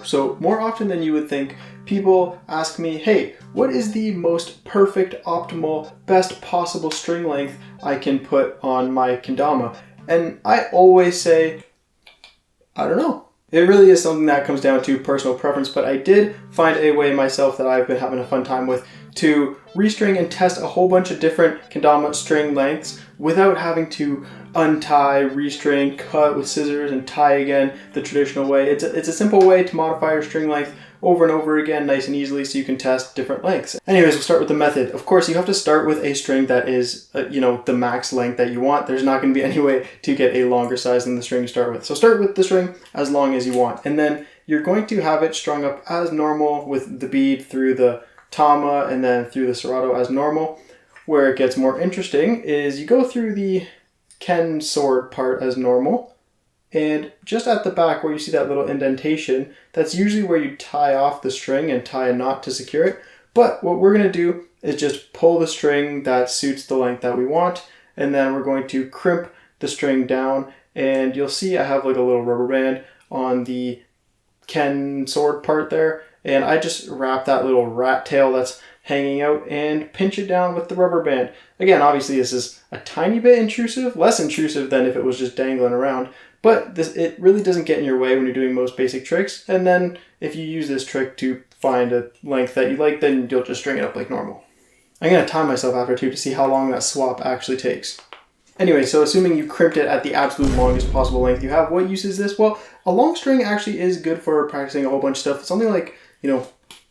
So more often than you would think, people ask me, hey, what is the most perfect, optimal, best possible string length I can put on my kendama? And I always say, I don't know. It really is something that comes down to personal preference, but I did find a way myself that I've been having a fun time with to restring and test a whole bunch of different kendama string lengths without having to untie, restring, cut with scissors, and tie again the traditional way. It's a simple way to modify your string length over and over again, nice and easily, so you can test different lengths. Anyways, we'll start with the method. Of course, you have to start with a string that is, the max length that you want. There's not going to be any way to get a longer size than the string you start with. So start with the string as long as you want. And then you're going to have it strung up as normal with the bead through the tama and then through the serrato as normal. Where it gets more interesting is you go through the ken sword part as normal. And just at the back where you see that little indentation, that's usually where you tie off the string and tie a knot to secure it. But what we're going to do is just pull the string that suits the length that we want, and then we're going to crimp the string down, and you'll see I have like a little rubber band on the ken sword part there, and I just wrap that little rat tail that's hanging out and pinch it down with the rubber band. Again, obviously this is a tiny bit intrusive, less intrusive than if it was just dangling around, but it really doesn't get in your way when you're doing most basic tricks. And then if you use this trick to find a length that you like, then you'll just string it up like normal. I'm going to time myself after too to see how long that swap actually takes. Anyway, so assuming you crimped it at the absolute longest possible length you have, what use is this? Well, a long string actually is good for practicing a whole bunch of stuff. Something like,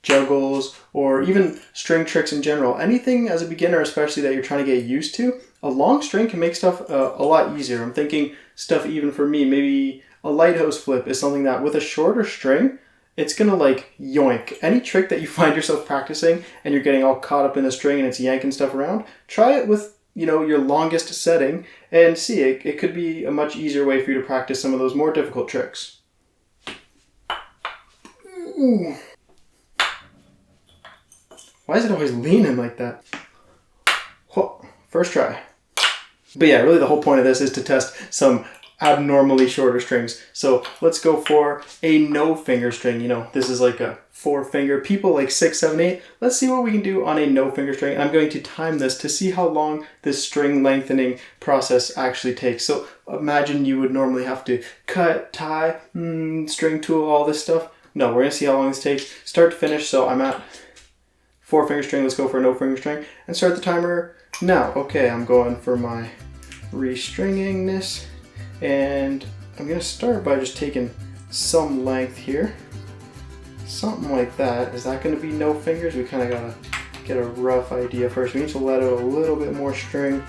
juggles, or even string tricks in general. Anything as a beginner, especially that you're trying to get used to, a long string can make stuff a lot easier. I'm thinking stuff even for me, maybe a lighthouse flip is something that with a shorter string, it's gonna like yoink. Any trick that you find yourself practicing and you're getting all caught up in the string and it's yanking stuff around, try it with your longest setting and see. It could be a much easier way for you to practice some of those more difficult tricks. Ooh. Why is it always leaning like that? Whoa, first try. But yeah, really the whole point of this is to test some abnormally shorter strings. So let's go for a no finger string. This is like a 4-finger. People like 6, 7, 8. Let's see what we can do on a no finger string. I'm going to time this to see how long this string lengthening process actually takes. So imagine you would normally have to cut, tie, string tool, all this stuff. No, we're going to see how long this takes start to finish. So I'm at 4-finger string. Let's go for a no finger string and start the timer now. Okay, I'm going for my restringing this, and I'm going to start by just taking some length here. Something like that. Is that going to be no fingers? We kind of got to get a rough idea first. We need to let out a little bit more string.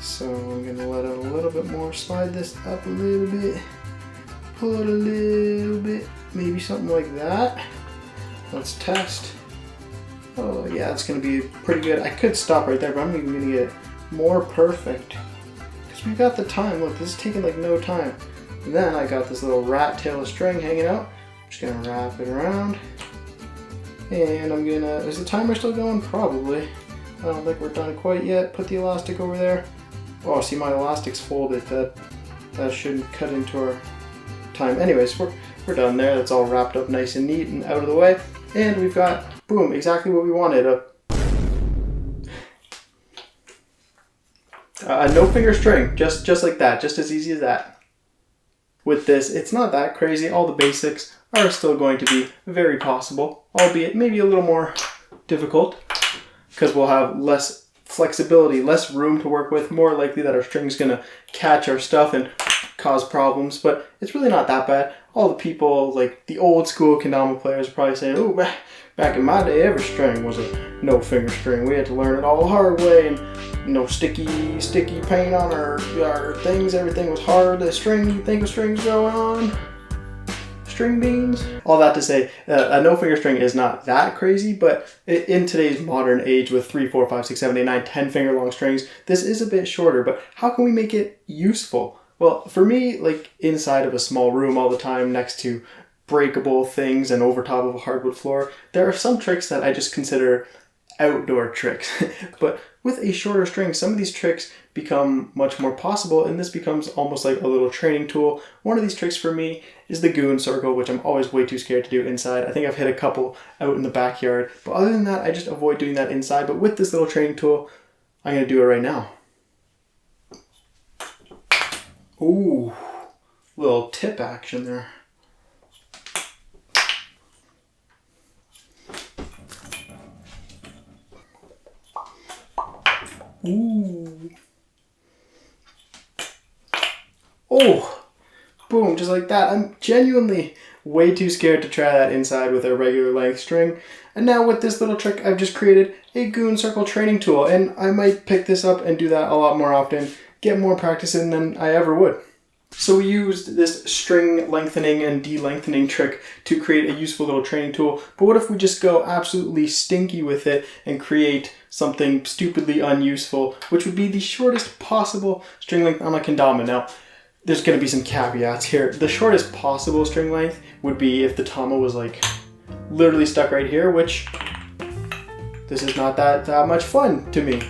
So I'm going to let out a little bit more, slide this up a little bit, pull it a little bit, maybe something like that. Let's test. Oh yeah, it's going to be pretty good. I could stop right there, but I'm even going to get it more perfect. Because we got the time. Look, this is taking like no time. And then I got this little rat tail of string hanging out. I'm just going to wrap it around. And I'm going to... Is the timer still going? Probably. I don't think we're done quite yet. Put the elastic over there. Oh, see, my elastic's folded. That shouldn't cut into our time. Anyways, we're done there. That's all wrapped up nice and neat and out of the way. And we've got... boom, exactly what we wanted. A no finger string, just like that, just as easy as that. With this, it's not that crazy. All the basics are still going to be very possible, albeit maybe a little more difficult, because we'll have less flexibility, less room to work with, more likely that our string's gonna catch our stuff and cause problems, but it's really not that bad. All the people, like the old school kendama players, are probably saying, "Ooh, back in my day, every string was a no finger string. We had to learn it all the hard way, and sticky paint on our things. Everything was hard. The string, you think a string's going on? String beans." All that to say, a no finger string is not that crazy, but in today's modern age with 3, 4, 5, 6, 7, 8, 9, 10 finger long strings, this is a bit shorter. But how can we make it useful? Well, for me, like inside of a small room all the time next to breakable things and over top of a hardwood floor, there are some tricks that I just consider outdoor tricks. But with a shorter string, some of these tricks become much more possible, and this becomes almost like a little training tool. One of these tricks for me is the goon circle, which I'm always way too scared to do inside. I think I've hit a couple out in the backyard, but other than that, I just avoid doing that inside. But with this little training tool, I'm gonna do it right now. Ooh, little tip action there. Ooh. Oh, boom, just like that. I'm genuinely way too scared to try that inside with a regular length string. And now with this little trick, I've just created a goon circle training tool, and I might pick this up and do that a lot more often, get more practice in than I ever would. So we used this string lengthening and de-lengthening trick to create a useful little training tool. But what if we just go absolutely stinky with it and create something stupidly unuseful, which would be the shortest possible string length on a kendama? Now, there's going to be some caveats here. The shortest possible string length would be if the tama was like literally stuck right here, which this is not that much fun to me.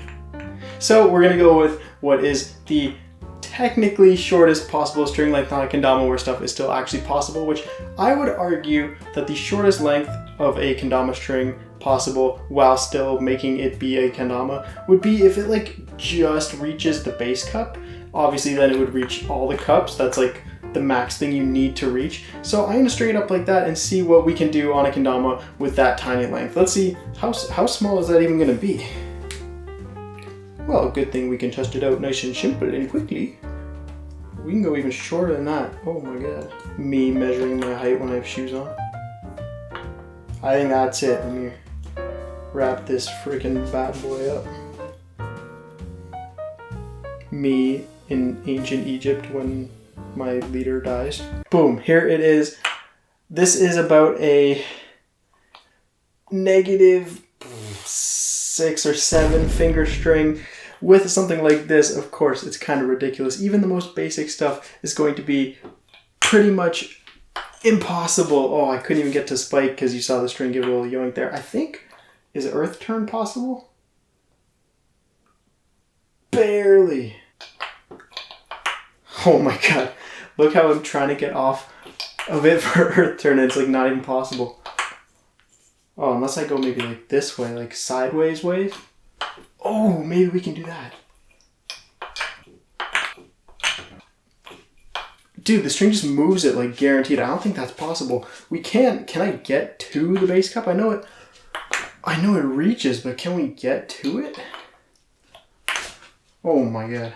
So we're going to go with what is the technically shortest possible string length on a kendama where stuff is still actually possible, which I would argue that the shortest length of a kendama string possible while still making it be a kendama would be if it like just reaches the bass cup. Obviously then it would reach all the cups. That's like the max thing you need to reach. So I'm gonna string it up like that and see what we can do on a kendama with that tiny length. Let's see, how small is that even gonna be? Well, good thing we can test it out nice and simple and quickly. We can go even shorter than that. Oh my god. Me measuring my height when I have shoes on. I think that's it. Let me wrap this freaking bad boy up. Me in ancient Egypt when my leader dies. Boom, here it is. This is about a -6 or 7 finger string. With something like this, of course, it's kind of ridiculous. Even the most basic stuff is going to be pretty much impossible. Oh, I couldn't even get to spike because you saw the string give a little yoink there. I think, is earth turn possible? Barely. Oh my god. Look how I'm trying to get off of it for earth turn. It's like not even possible. Oh, unless I go maybe like this way, like sideways ways. Oh, maybe we can do that. Dude, the string just moves it like guaranteed. I don't think that's possible. We can't. Can I get to the bass cup? I know it reaches, but can we get to it? Oh my god.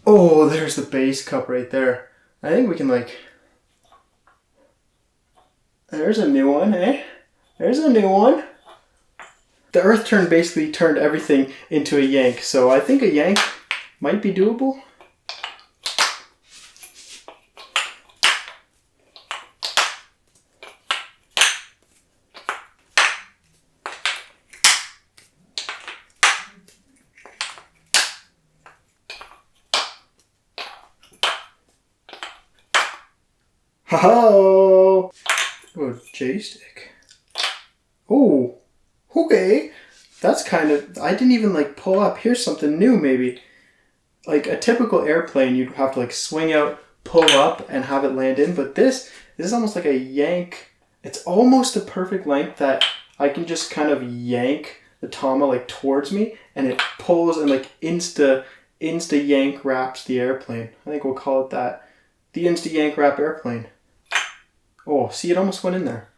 Oh, there's the bass cup right there. I think we can like... There's a new one, eh? There's a new one. The earth turn basically turned everything into a yank, so I think a yank might be doable. Ha-ha! Oh, J-stick. Oh, okay. That's kind of, I didn't even like pull up. Here's something new maybe. Like a typical airplane, you'd have to like swing out, pull up, and have it land in. But this is almost like a yank. It's almost the perfect length that I can just kind of yank the tama like towards me, and it pulls and like insta-yank wraps the airplane. I think we'll call it that. The insta-yank wrap airplane. Oh, see, it almost went in there.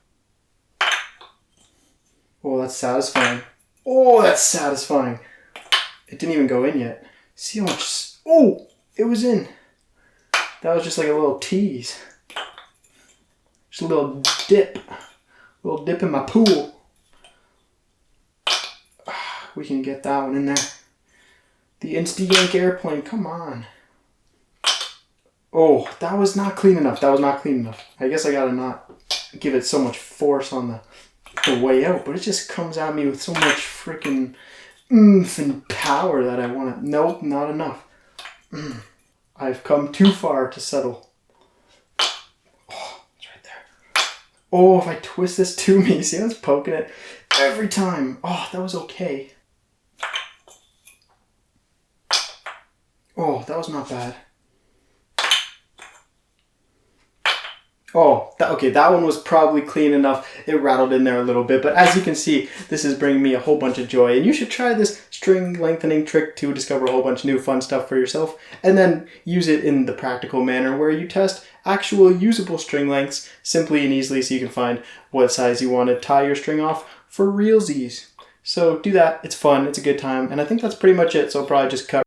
Oh, that's satisfying. Oh, that's satisfying. It didn't even go in yet. See how much... Oh, it was in. That was just like a little tease. Just a little dip. A little dip in my pool. We can get that one in there. The insta-yank airplane, come on. Oh, that was not clean enough. That was not clean enough. I guess I gotta not give it so much force on the way out, but it just comes at me with so much freaking oomph and power that I want to... Nope, not enough. I've come too far to settle. Oh, it's right there. Oh, if I twist this to me, see how it's poking it? every time. Oh, that was okay. Oh, that was not bad. Oh, okay, that one was probably clean enough. It rattled in there a little bit, but as you can see, this is bringing me a whole bunch of joy. And you should try this string lengthening trick to discover a whole bunch of new fun stuff for yourself, and then use it in the practical manner where you test actual usable string lengths simply and easily so you can find what size you want to tie your string off for realsies. So do that. It's fun. It's a good time. And I think that's pretty much it. So I'll probably just cut